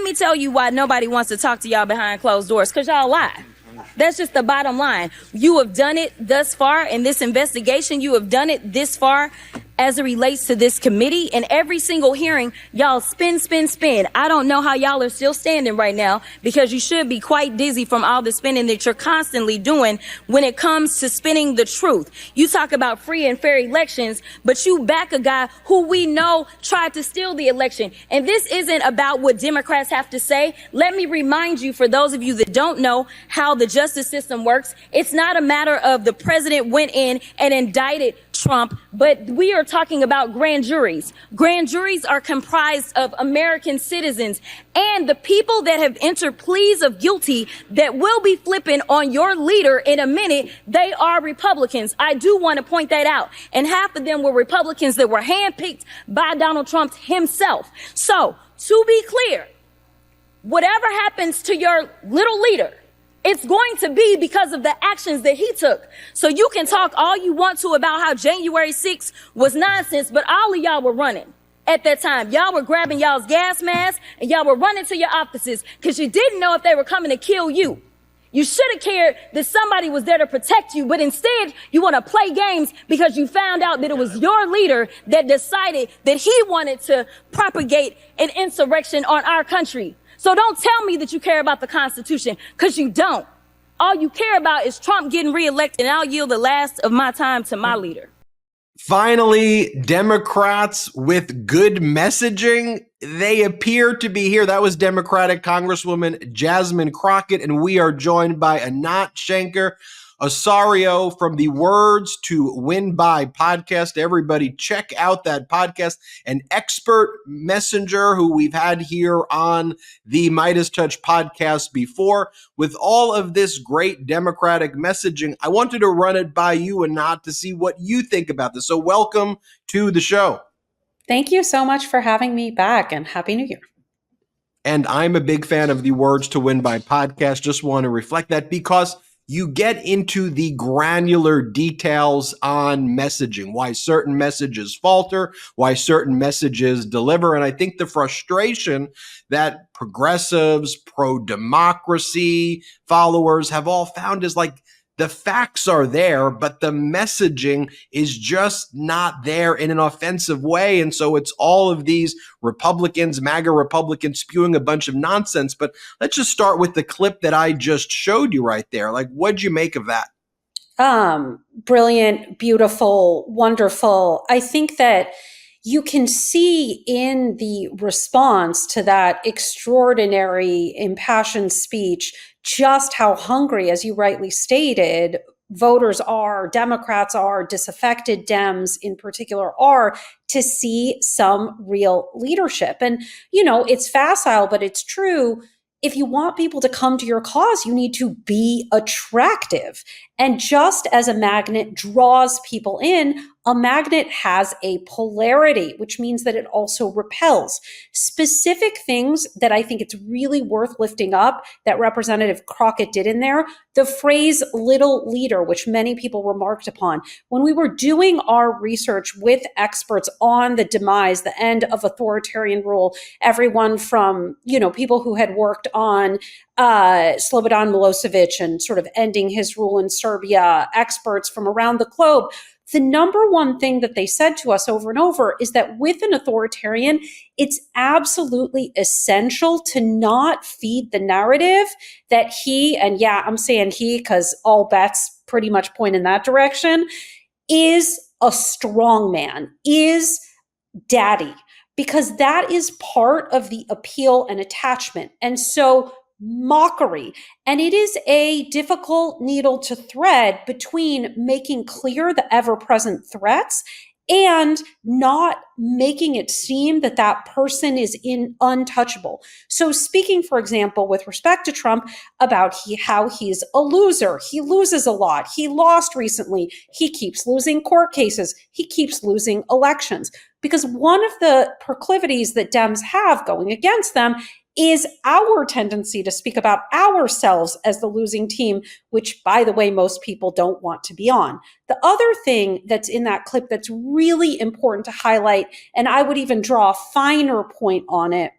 me tell you why nobody wants to talk to y'all behind closed doors, because y'all lie. That's just the bottom line. You have done it thus far in this investigation. You have done it this far as it relates to this committee. And every single hearing, y'all spin. I don't know how y'all are still standing right now, because you should be quite dizzy from all the spinning that you're constantly doing when it comes to spinning the truth. You talk about free and fair elections, but you back a guy who we know tried to steal the election. And this isn't about what Democrats have to say. Let me remind you, for those of you that don't know how the justice system works, it's not a matter of the president went in and indicted Trump, but we are talking about grand juries. Grand juries are comprised of American citizens, and the people that have entered pleas of guilty that will be flipping on your leader in a minute, they are Republicans. I do want to point that out. And half of them were Republicans that were handpicked by Donald Trump himself. So, to be clear, whatever happens to your little leader, it's going to be because of the actions that he took. So you can talk all you want to about how January 6th was nonsense, but all of y'all were running at that time. Y'all were grabbing y'all's gas masks and y'all were running to your offices because you didn't know if they were coming to kill you. You should have cared that somebody was there to protect you, but instead you want to play games because you found out that it was your leader that decided that he wanted to propagate an insurrection on our country. So don't tell me that you care about the Constitution, because you don't. All you care about is Trump getting reelected, and I'll yield the last of my time to my leader. Finally, Democrats with good messaging, they appear to be here. That was Democratic Congresswoman Jasmine Crockett, and we are joined by Anat Shenker-Osorio from the Words to Win By podcast. Everybody check out that podcast. An expert messenger who we've had here on the MeidasTouch podcast before. With all of this great Democratic messaging, I wanted to run it by you, Anat, to see what you think about this. So welcome to the show. Thank you so much for having me back, and Happy New Year. And I'm a big fan of the Words to Win By podcast. Just want to reflect that because you get into the granular details on messaging, why certain messages falter, why certain messages deliver. And I think the frustration that progressives, pro-democracy followers have all found is like the facts are there, but the messaging is just not there in an offensive way. And so it's all of these Republicans, MAGA Republicans, spewing a bunch of nonsense. But let's just start with the clip that I just showed you right there. Like, what'd you make of that? Brilliant, beautiful, wonderful. I think that you can see in the response to that extraordinary, impassioned speech just how hungry, as you rightly stated, voters are, Democrats are, disaffected Dems in particular are, to see some real leadership. And, you know, it's facile, but it's true. If you want people to come to your cause, you need to be attractive. And just as a magnet draws people in, a magnet has a polarity, which means that it also repels. Specific things that I think it's really worth lifting up that Representative Crockett did in there, the phrase little leader, which many people remarked upon. When we were doing our research with experts on the demise, the end of authoritarian rule, everyone from, you know, people who had worked on Slobodan Milosevic and sort of ending his rule in Serbia, experts from around the globe, the number one thing that they said to us over and over is that with an authoritarian, it's absolutely essential to not feed the narrative that he, and yeah, I'm saying he because all bets pretty much point in that direction, is a strong man, is daddy, because that is part of the appeal and attachment. And so mockery. And it is a difficult needle to thread between making clear the ever-present threats and not making it seem that that person is untouchable. So speaking, for example, with respect to Trump about how he's a loser, he loses a lot, he lost recently, he keeps losing court cases, he keeps losing elections. Because one of the proclivities that Dems have going against them is our tendency to speak about ourselves as the losing team, which, by the way, most people don't want to be on. The other thing that's in that clip that's really important to highlight, and I would even draw a finer point on it,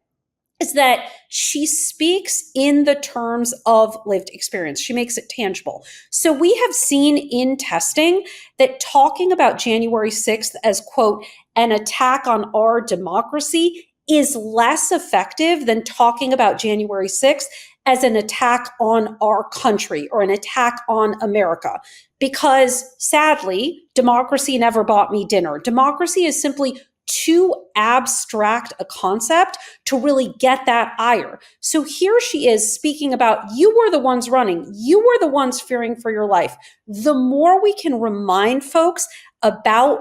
is that she speaks in the terms of lived experience. She makes it tangible. So we have seen in testing that talking about January 6th as, quote, an attack on our democracy is less effective than talking about January 6th as an attack on our country or an attack on America. Because sadly, democracy never bought me dinner. Democracy is simply too abstract a concept to really get that ire. So here she is speaking about, you were the ones running, you were the ones fearing for your life. The more we can remind folks about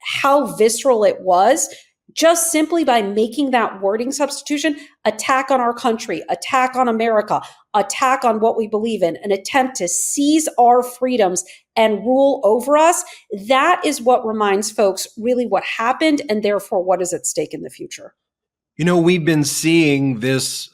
how visceral it was, just simply by making that wording substitution, attack on our country, attack on America, attack on what we believe in, an attempt to seize our freedoms and rule over us, that is what reminds folks really what happened and therefore what is at stake in the future. You know, we've been seeing this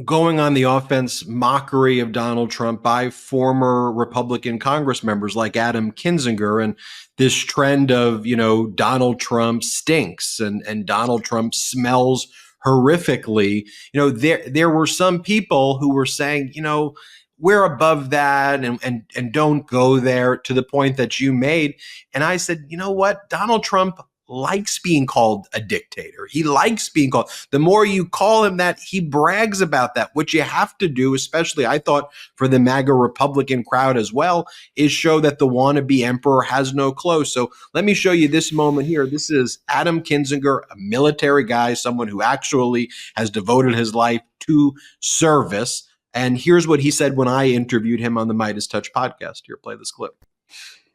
going on the offense mockery of Donald Trump by former Republican Congress members like Adam Kinzinger, and this trend of, you know, Donald Trump stinks and Donald Trump smells horrifically. You know, there were some people who were saying, you know, we're above that and don't go there, to the point that you made. And I said, you know what? Donald Trump likes being called a dictator. He likes being called. The more you call him that, he brags about that. What you have to do, especially I thought for the MAGA Republican crowd as well, is show that the wannabe emperor has no clothes. So let me show you this moment here. This is Adam Kinzinger, a military guy, someone who actually has devoted his life to service. And here's what he said when I interviewed him on the MeidasTouch podcast. Here, play this clip.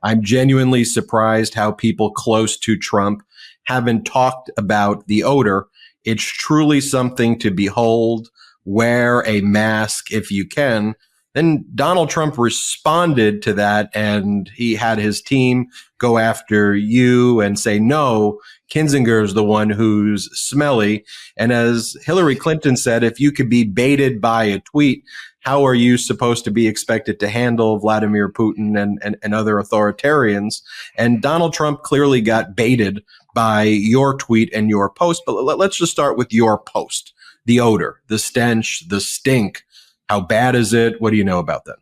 I'm genuinely surprised how people close to Trump haven't talked about the odor. It's truly something to behold. Wear a mask if you can. Then Donald Trump responded to that, and he had his team go after you and say, no, Kinzinger is the one who's smelly. And as Hillary Clinton said, if you could be baited by a tweet, how are you supposed to be expected to handle Vladimir Putin and other authoritarians? And Donald Trump clearly got baited by your tweet and your post. But let's just start with your post. The odor, the stench, the stink. How bad is it? What do you know about that?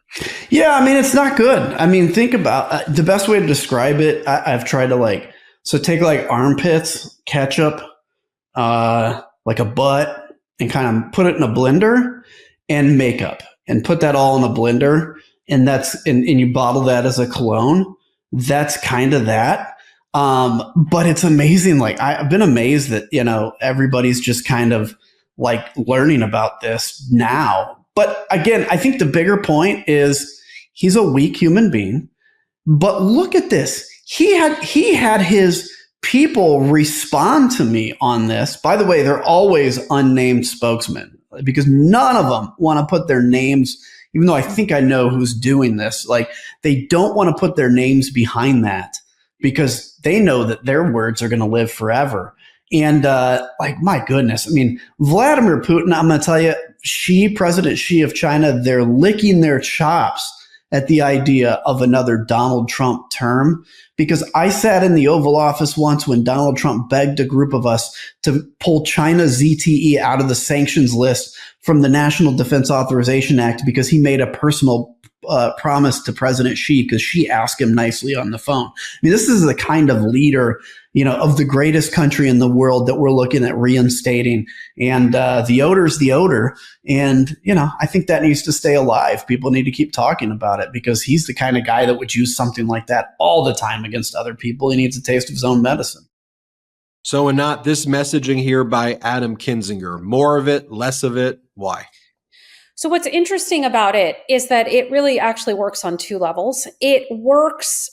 Yeah, I mean, it's not good. I mean, think about the best way to describe it. I've tried to take armpits, ketchup, like a butt, and kind of put it in a blender, and makeup, and put that all in a blender. And and you bottle that as a cologne. That's kind of that. But it's amazing. Like, I've been amazed that, you know, everybody's just kind of like learning about this now. But again, I think the bigger point is he's a weak human being. But look at this. He had his people respond to me on this. By the way, they're always unnamed spokesmen because none of them want to put their names, even though I think I know who's doing this. Like, they don't want to put their names behind that because they know that their words are going to live forever. And my goodness, I mean, Vladimir Putin, I'm going to tell you, President Xi of China, they're licking their chops at the idea of another Donald Trump term, because I sat in the Oval Office once when Donald Trump begged a group of us to pull China's ZTE out of the sanctions list from the National Defense Authorization Act because he made a personal promise to President Xi because Xi asked him nicely on the phone. I mean, this is the kind of leader, you know, of the greatest country in the world that we're looking at reinstating. And the odor's the odor. And, you know, I think that needs to stay alive. People need to keep talking about it because he's the kind of guy that would use something like that all the time against other people. He needs a taste of his own medicine. So, Anat, this messaging here by Adam Kinzinger, more of it, less of it, why? So what's interesting about it is that it really actually works on two levels. It works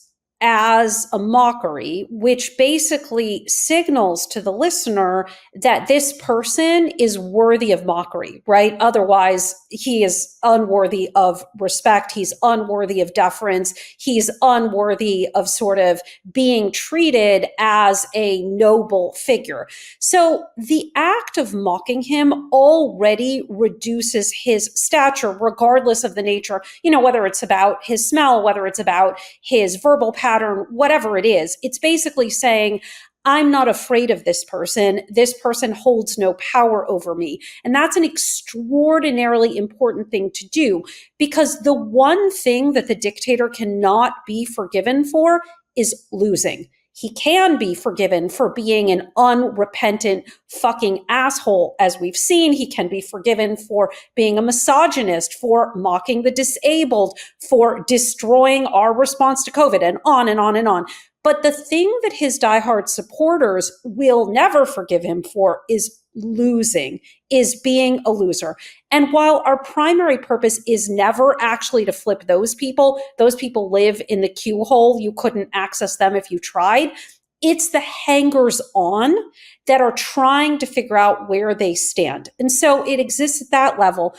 as a mockery, which basically signals to the listener that this person is worthy of mockery, right? Otherwise, he is unworthy of respect. He's unworthy of deference. He's unworthy of sort of being treated as a noble figure. So the act of mocking him already reduces his stature, regardless of the nature, you know, whether it's about his smell, whether it's about his verbal pattern, whatever it is. It's basically saying, I'm not afraid of this person. This person holds no power over me. And that's an extraordinarily important thing to do, because the one thing that the dictator cannot be forgiven for is losing. He can be forgiven for being an unrepentant fucking asshole, as we've seen. He can be forgiven for being a misogynist, for mocking the disabled, for destroying our response to COVID, and on and on and on. But the thing that his diehard supporters will never forgive him for is losing, is being a loser. And while our primary purpose is never actually to flip those people live in the queue hole. You couldn't access them if you tried. It's the hangers on that are trying to figure out where they stand. And so it exists at that level.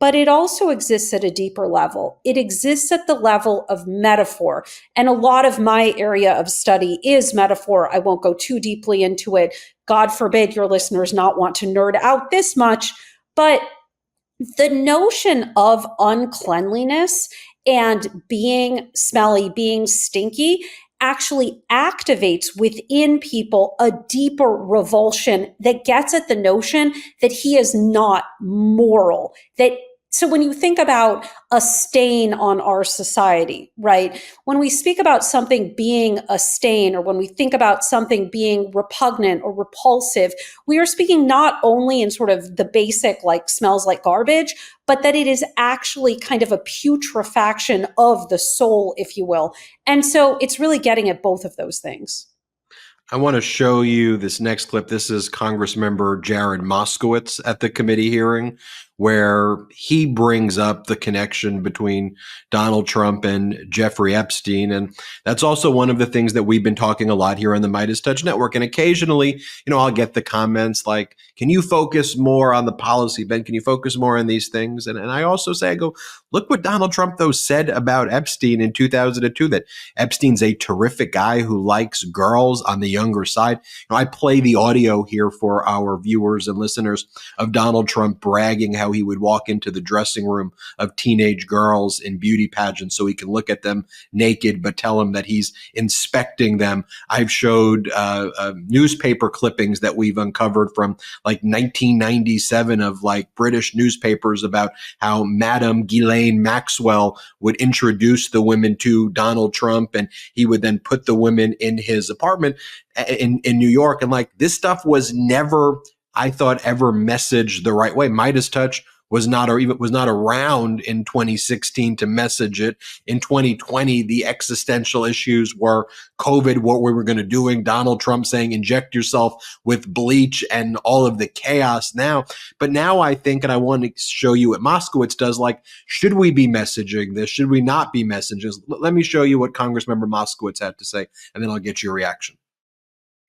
But it also exists at a deeper level. It exists at the level of metaphor. And a lot of my area of study is metaphor. I won't go too deeply into it. God forbid your listeners not want to nerd out this much. But the notion of uncleanliness and being smelly, being stinky, actually activates within people a deeper revulsion that gets at the notion that he is not moral. So when you think about a stain on our society, right? When we speak about something being a stain, or when we think about something being repugnant or repulsive, we are speaking not only in sort of the basic, like smells like garbage, but that it is actually kind of a putrefaction of the soul, if you will. And so it's really getting at both of those things. I want to show you this next clip. This is Congressmember Jared Moskowitz at the committee hearing, where he brings up the connection between Donald Trump and Jeffrey Epstein. And that's also one of the things that we've been talking a lot here on the MeidasTouch Network. And occasionally, I'll get the comments like, can you focus more on the policy, Ben? Can you focus more on these things? And I also say, I go, look what Donald Trump, though, said about Epstein in 2002, that Epstein's a terrific guy who likes girls on the younger side. I play the audio here for our viewers and listeners of Donald Trump bragging how he would walk into the dressing room of teenage girls in beauty pageants so he can look at them naked, but tell them that he's inspecting them. I've showed newspaper clippings that we've uncovered from like 1997 of like British newspapers about how Madame Ghislaine Maxwell would introduce the women to Donald Trump, and he would then put the women in his apartment in New York. And like, this stuff was never, I thought, ever messaged the right way. MeidasTouch was not around in 2016 to message it. In 2020, the existential issues were COVID, what we were going to do, Donald Trump saying, inject yourself with bleach, and all of the chaos now. But now I think, and I want to show you what Moskowitz does, like, should we be messaging this? Should we not be messaging this? Let me show you what Congressmember Moskowitz had to say, and then I'll get your reaction.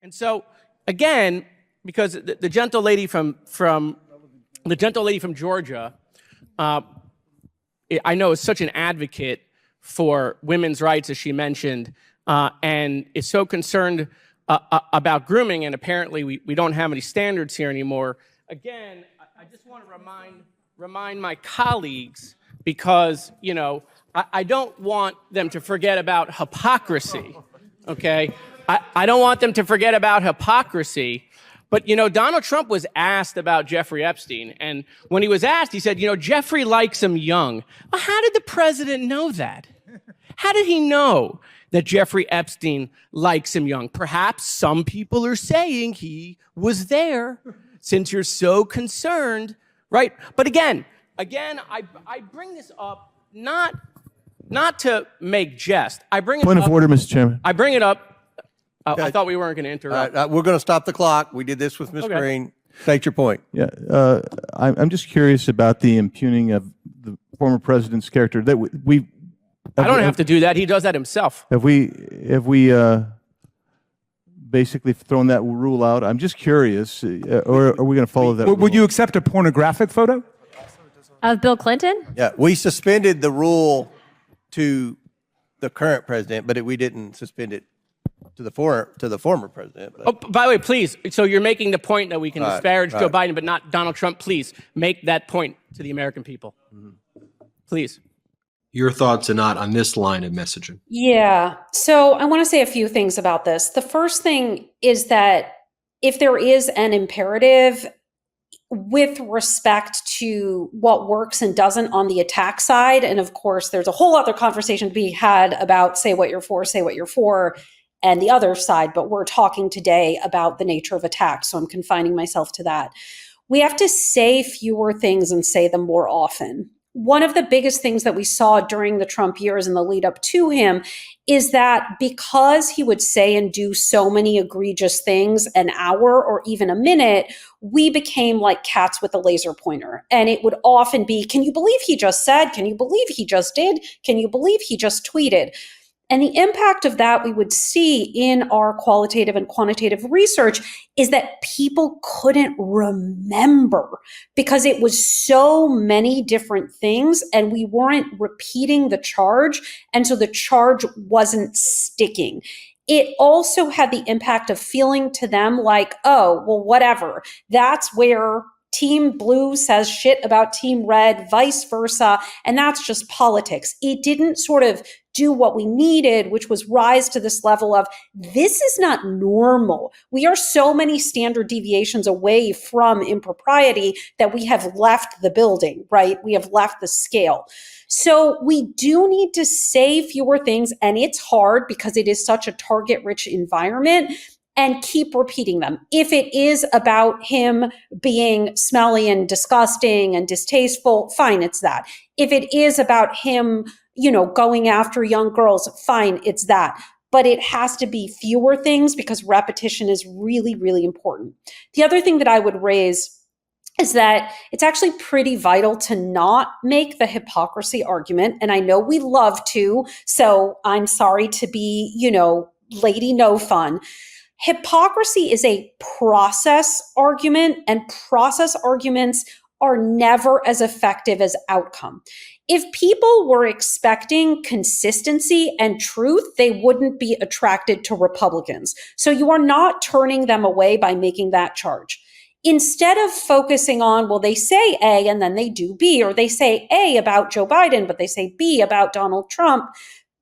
And so, again, because the gentle lady from Georgia, I know is such an advocate for women's rights, as she mentioned, and is so concerned about grooming, and apparently we don't have any standards here anymore. Again, I just want to remind my colleagues, because, I don't want them to forget about hypocrisy, okay? I don't want them to forget about hypocrisy. But, Donald Trump was asked about Jeffrey Epstein. And when he was asked, he said, Jeffrey likes him young. Well, how did the president know that? How did he know that Jeffrey Epstein likes him young? Perhaps some people are saying he was there, since you're so concerned, right? But again, I bring this up not to make jest. Point of order, Mr. Chairman. I bring it up. I thought we weren't going to interrupt. We're going to stop the clock. We did this with Ms. Green. State your point. Yeah, I'm just curious about the impugning of the former president's character. That I don't have to do that. He does that himself. Have we basically thrown that rule out? I'm just curious, or are we going to follow that? Would you accept a pornographic photo of Bill Clinton? Yeah, we suspended the rule to the current president, but we didn't suspend it to the former president. But. Oh, by the way, please. So you're making the point that we can disparage Joe Biden, but not Donald Trump. Please make that point to the American people. Mm-hmm. Please. Your thoughts, Anat, on this line of messaging? Yeah. So I want to say a few things about this. The first thing is that if there is an imperative with respect to what works and doesn't on the attack side, and of course, there's a whole other conversation to be had about say what you're for, and the other side, but we're talking today about the nature of attack. So I'm confining myself to that. We have to say fewer things and say them more often. One of the biggest things that we saw during the Trump years and the lead up to him is that because he would say and do so many egregious things an hour or even a minute, we became like cats with a laser pointer. And it would often be, can you believe he just said? Can you believe he just did? Can you believe he just tweeted? And the impact of that we would see in our qualitative and quantitative research is that people couldn't remember because it was so many different things and we weren't repeating the charge. And so the charge wasn't sticking. It also had the impact of feeling to them like, oh, well, whatever. That's where Team Blue says shit about Team Red, vice versa. And that's just politics. It didn't sort of do what we needed, which was rise to this level of this is not normal. We are so many standard deviations away from impropriety that we have left the building, right? We have left the scale. So we do need to say fewer things, and it's hard because it is such a target-rich environment, and keep repeating them. If it is about him being smelly and disgusting and distasteful, fine, it's that. If it is about him, going after young girls, fine, it's that. But it has to be fewer things because repetition is really, really important. The other thing that I would raise is that it's actually pretty vital to not make the hypocrisy argument. And I know we love to, so I'm sorry to be, lady no fun. Hypocrisy is a process argument, and process arguments are never as effective as outcome. If people were expecting consistency and truth, they wouldn't be attracted to Republicans. So you are not turning them away by making that charge. Instead of focusing on, well, they say A and then they do B, or they say A about Joe Biden, but they say B about Donald Trump,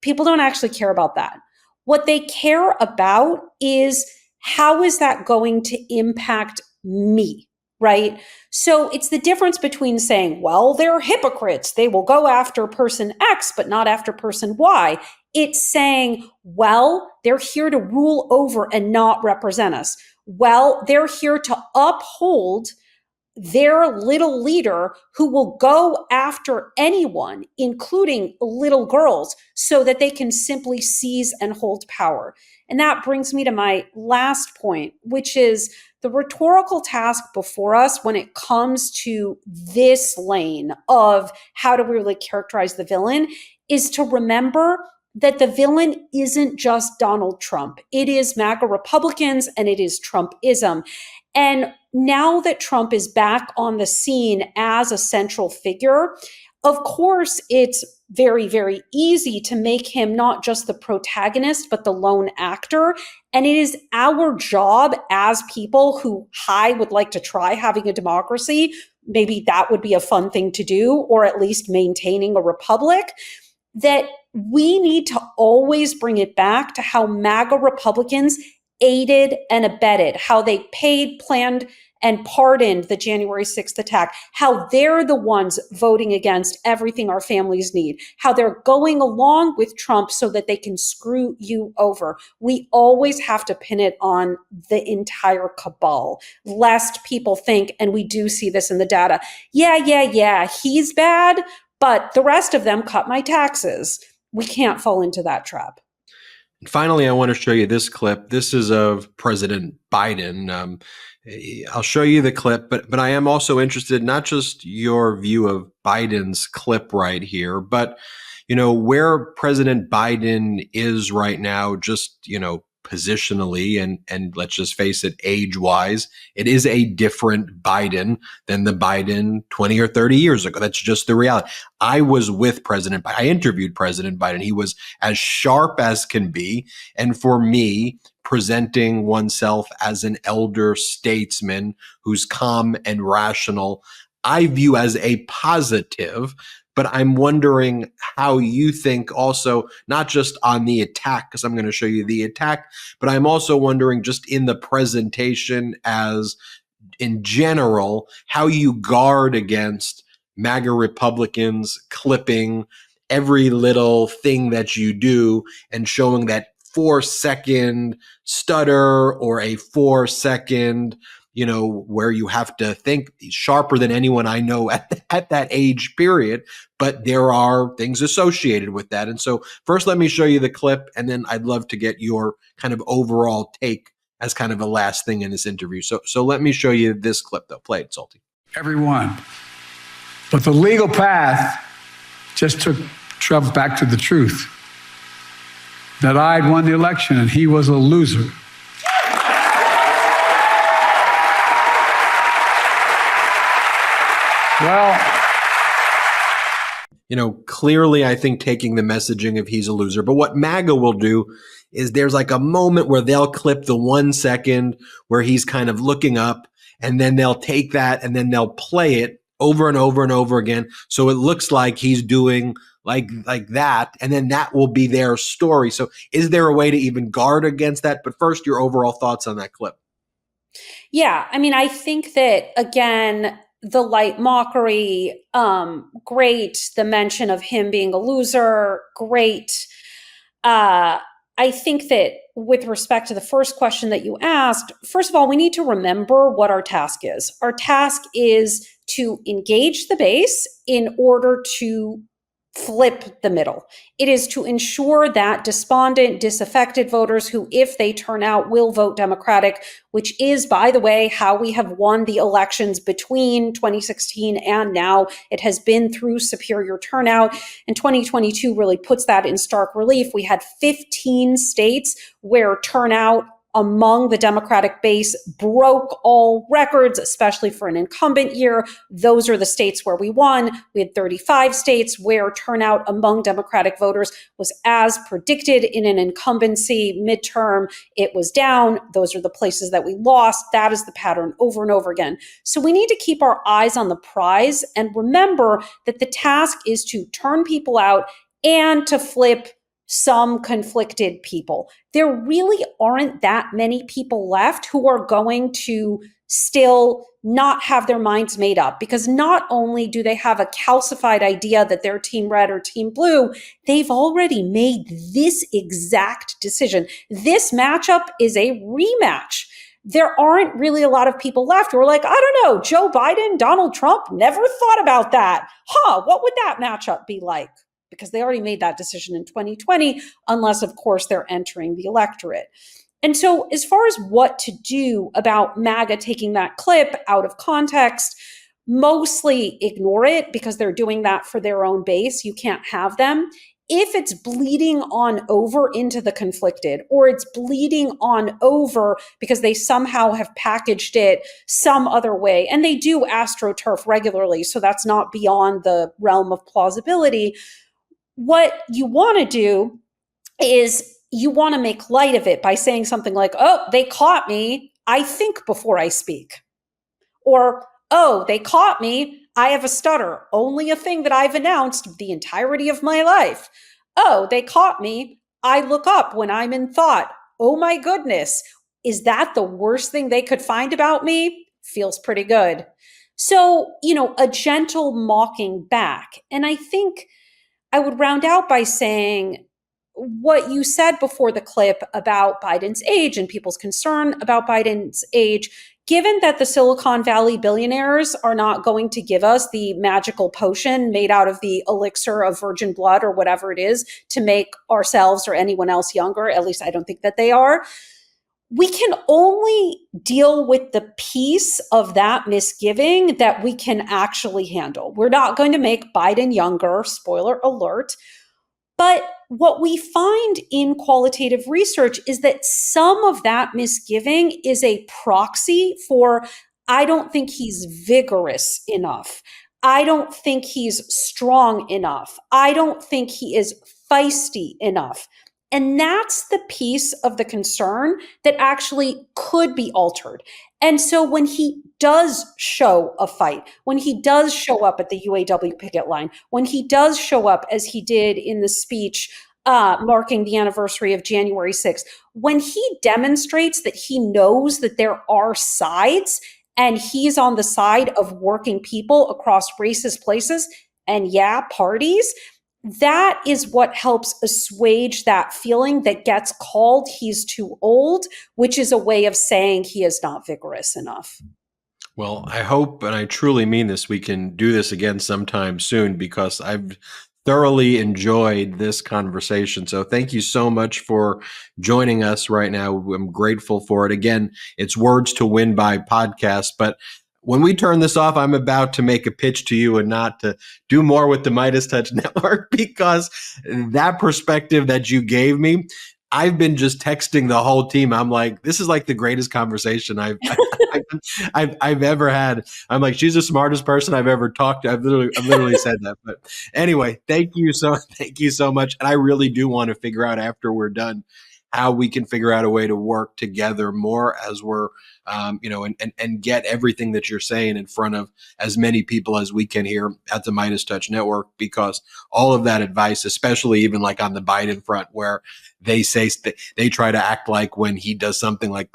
people don't actually care about that. What they care about is how is that going to impact me, right? So it's the difference between saying, well, they're hypocrites. They will go after person X, but not after person Y. It's saying, well, they're here to rule over and not represent us. Well, they're here to uphold their little leader who will go after anyone, including little girls, so that they can simply seize and hold power. And that brings me to my last point, which is the rhetorical task before us when it comes to this lane of how do we really characterize the villain is to remember that the villain isn't just Donald Trump. It is MAGA Republicans and it is Trumpism. And now that Trump is back on the scene as a central figure, of course, it's very, very easy to make him not just the protagonist, but the lone actor. And it is our job as people who would like to try having a democracy. Maybe that would be a fun thing to do, or at least maintaining a republic, that we need to always bring it back to how MAGA Republicans aided and abetted, how they paid, planned, and pardoned the January 6th attack, how they're the ones voting against everything our families need, how they're going along with Trump so that they can screw you over. We always have to pin it on the entire cabal, lest people think, and we do see this in the data, yeah, he's bad, but the rest of them cut my taxes. We can't fall into that trap. And finally, I want to show you this clip. This is of President Biden. I'll show you the clip, but I am also interested, not just your view of Biden's clip right here, but, where President Biden is right now, just, positionally, and let's just face it, age-wise, it is a different Biden than the Biden 20 or 30 years ago. That's just the reality. I was with President Biden. I interviewed President Biden. He was as sharp as can be. And for me, presenting oneself as an elder statesman who's calm and rational, I view as a positive. but I'm wondering how you think also, not just on the attack, because I'm going to show you the attack, but I'm also wondering just in the presentation as in general, how you guard against MAGA Republicans clipping every little thing that you do and showing that 4-second stutter or a 4-second, where you have to think sharper than anyone I know at that age period. But there are things associated with that. And so first, let me show you the clip, and then I'd love to get your kind of overall take as kind of a last thing in this interview. So let me show you this clip, though. Play it, Salty. Everyone. But the legal path just took Trump back to the truth that I'd won the election and he was a loser. Well, clearly, I think taking the messaging of he's a loser. But what MAGA will do is there's like a moment where they'll clip the 1 second where he's kind of looking up, and then they'll take that and then they'll play it over and over and over again. So it looks like he's doing like that, and then that will be their story. So is there a way to even guard against that? But first, your overall thoughts on that clip. Yeah, I mean, I think that, again, the light mockery, great. The mention of him being a loser, great. I think that with respect to the first question that you asked, first of all, we need to remember what our task is. Our task is to engage the base in order to flip the middle. It is to ensure that despondent, disaffected voters who, if they turn out, will vote Democratic, which is, by the way, how we have won the elections between 2016 and now. It has been through superior turnout, and 2022 really puts that in stark relief. We had 15 states where turnout among the Democratic base broke all records, especially for an incumbent year. Those are the states where we won. We had 35 states where turnout among Democratic voters was as predicted in an incumbency midterm. It was down. Those are the places that we lost. That is the pattern over and over again. So we need to keep our eyes on the prize and remember that the task is to turn people out and to flip some conflicted people. There really aren't that many people left who are going to still not have their minds made up, because not only do they have a calcified idea that they're team red or team blue, they've already made this exact decision. This matchup is a rematch. There aren't really a lot of people left who are like, I don't know, Joe Biden, Donald Trump, never thought about that. What would that matchup be like? Because they already made that decision in 2020, unless, of course, they're entering the electorate. And so as far as what to do about MAGA taking that clip out of context, mostly ignore it because they're doing that for their own base. You can't have them. If it's bleeding on over into the conflicted, or it's bleeding on over because they somehow have packaged it some other way, and they do AstroTurf regularly, so that's not beyond the realm of plausibility. What you want to do is you want to make light of it by saying something like, oh, they caught me. I think before I speak. Or, oh, they caught me. I have a stutter. Only a thing that I've announced the entirety of my life. Oh, they caught me. I look up when I'm in thought. Oh my goodness. Is that the worst thing they could find about me? Feels pretty good. So, a gentle mocking back. And I think I would round out by saying what you said before the clip about Biden's age and people's concern about Biden's age. Given that the Silicon Valley billionaires are not going to give us the magical potion made out of the elixir of virgin blood or whatever it is to make ourselves or anyone else younger, at least I don't think that they are, we can only deal with the piece of that misgiving that we can actually handle. We're not going to make Biden younger, spoiler alert. But what we find in qualitative research is that some of that misgiving is a proxy for, I don't think he's vigorous enough. I don't think he's strong enough. I don't think he is feisty enough. And that's the piece of the concern that actually could be altered. And so when he does show a fight, when he does show up at the UAW picket line, when he does show up as he did in the speech marking the anniversary of January 6th, when he demonstrates that he knows that there are sides and he's on the side of working people across racist places and parties, that is what helps assuage that feeling that gets called he's too old, which is a way of saying he is not vigorous enough. Well, I hope, and I truly mean this, we can do this again sometime soon, because I've thoroughly enjoyed this conversation. So thank you so much for joining us right now. I'm grateful for it. Again, it's Words to Win By podcast, but when we turn this off, I'm about to make a pitch to you and not to do more with the MeidasTouch Network, because that perspective that you gave me, I've been just texting the whole team. I'm like, this is like the greatest conversation I've ever had. I'm like, she's the smartest person I've ever talked to. I've literally said that. But anyway, thank you so much. And I really do want to figure out after we're done how we can figure out a way to work together more as we're, and get everything that you're saying in front of as many people as we can here at the MeidasTouch Network, because all of that advice, especially even like on the Biden front, where they say they try to act like when he does something like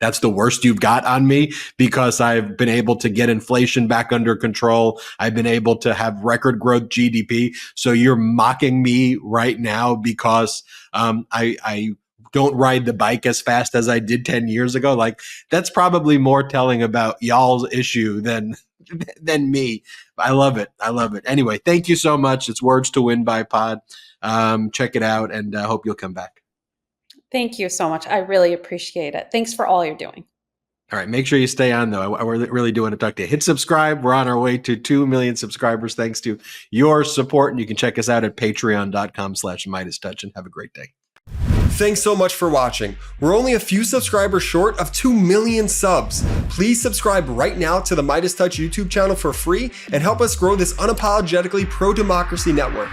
that's the worst you've got on me, because I've been able to get inflation back under control. I've been able to have record growth GDP. So you're mocking me right now because I don't ride the bike as fast as I did 10 years ago. Like, that's probably more telling about y'all's issue than me. I love it. Anyway, thank you so much. It's Words to Win By pod. Check it out, and I hope you'll come back. Thank you so much. I really appreciate it. Thanks for all you're doing. All right. Make sure you stay on, though. I really do want to talk to you. Hit subscribe. We're on our way to 2 million subscribers thanks to your support. And you can check us out at patreon.com/MeidasTouch, and have a great day. Thanks so much for watching. We're only a few subscribers short of 2 million subs. Please subscribe right now to the MeidasTouch YouTube channel for free and help us grow this unapologetically pro-democracy network.